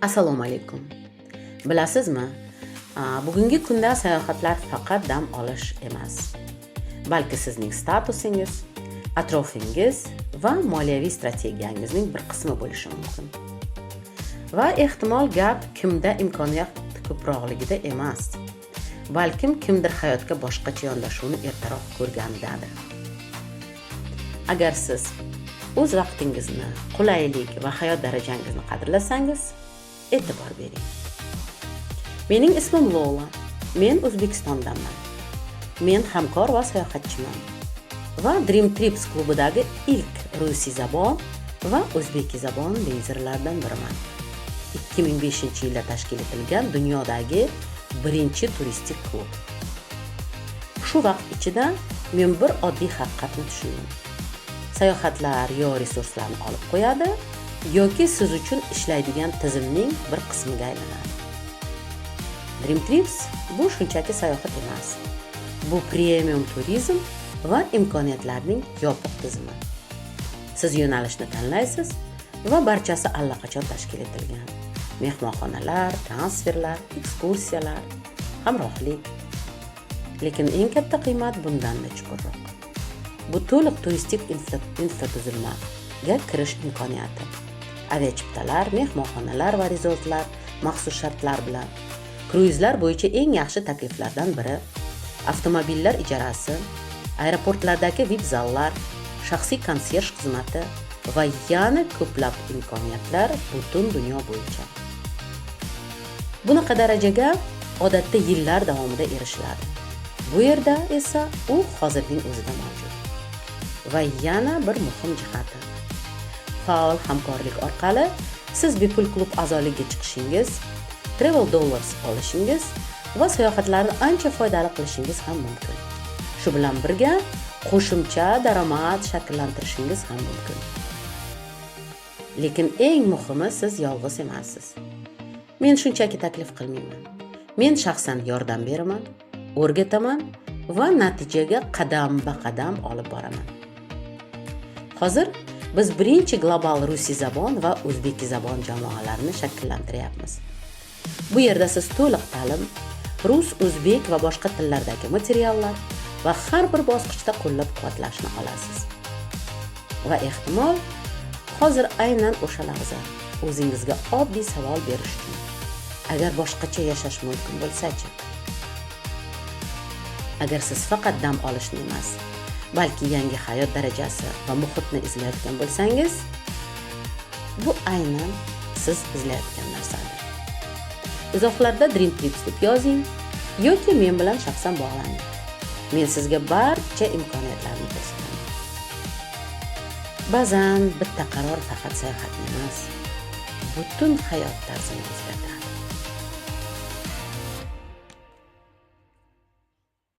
Assalomu alaykum. Bilasizmi? Bugungi kunda sayohatlar faqat dam olish emas, balki sizning statusingiz, atrofingiz va moliyaviy strategiyangizning bir qismi bo'lishi mumkin. Va ehtimol gap kimda imkoniyat ko'proqligida emas, balkim kimdir hayotga boshqacha yondashuvni ertaroq ko'rganidadir. Agar siz o'z vaqtingizni, qulaylik va hayot darajangizni qadrlasangiz, e'tibor bering. Mening ismim Lola. Men O'zbekistondanman. Men hamkor va sayohatchiman. Va Dream Trips klubidagi ilk rusiy zabon va o'zbeki zabon lizerlardan biriman. 2005-yilda tashkil etilgan dunyodagi birinchi turistik klub. Shu vaqt ichida men bir oddiy haqiqatni tushundim. Sayohatlar yo resurslarni olib qo'yadi, yoki siz uchun ishlaydigan tizimning bir qismiga aylanadi. Dream Trips bu shunchaki sayohat emas. Bu premium turizm va imkoniyatlarning yopiq tizimi. Siz yo'nalishni tanlaysiz va barchasi allaqachon tashkil etilgan. Mehmonxonalar, transferlar, ekskursiyalar, hamrohlik. Lekin eng katta qiymat bundan-da chuqurroq. Bu to'liq turistik infratuzilmaga kirish imkoniyati. Aviachiptalar, mehmonxonalar va rezortlar maxsus shartlar bilan, kruizlar bo'yicha eng yaxshi takliflardan biri, avtomobillar ijarasi, aeroportlardagi VIP zallar, shaxsiy konsierj xizmati va yana ko'plab imkoniyatlar butun dunyo bo'yicha. Bunaqa darajaga odatda yillar davomida erishiladi. Bu yerda esa u hozirning o'zida mavjud. Va yana bir muhim jihati. Faol hamkorlik orqali siz bepul klub a'zoligiga chiqishingiz, travel dollars olishingiz va sayohatlarni ancha foydali qilishingiz ham mumkin. Shu bilan birga qo'shimcha daromad shakllantirishingiz ham mumkin. Lekin eng muhimi, siz yolg'iz emassiz. Men shunchaki taklif qilmayman. Men shaxsan yordam beraman, o'rgataman va natijaga qadam-ba-qadam olib boraman. Hozir biz birinchi global rusiy zabon va o'zbeki zabon jamoalarini shakllantiryapmiz. Bu yerda siz to'liq ta'lim, rus, o'zbek va boshqa tillardagi materiallar va har bir bosqichda qo'llab-quvvatlashni olasiz. Va ehtimol hozir aynan o'sha lahza o'zingizga oddiy savol berish uchun, agar boshqacha yashash mumkin bo'lsa-chi? Agar siz faqat dam olishni emas, balki yangi hayot darajasi va muhitni izlayotgan bo'lsangiz, bu aynan siz izlayotgan narsadir. Izohlarda Dream Trips deb yozing yoki men bilan shaxsan bog'laning. Men sizga barcha imkoniyatlarni ko'rsataman. Ba'zan bitta qaror faqat sayohatni emas, butun hayot tarzini o'zgartiradi.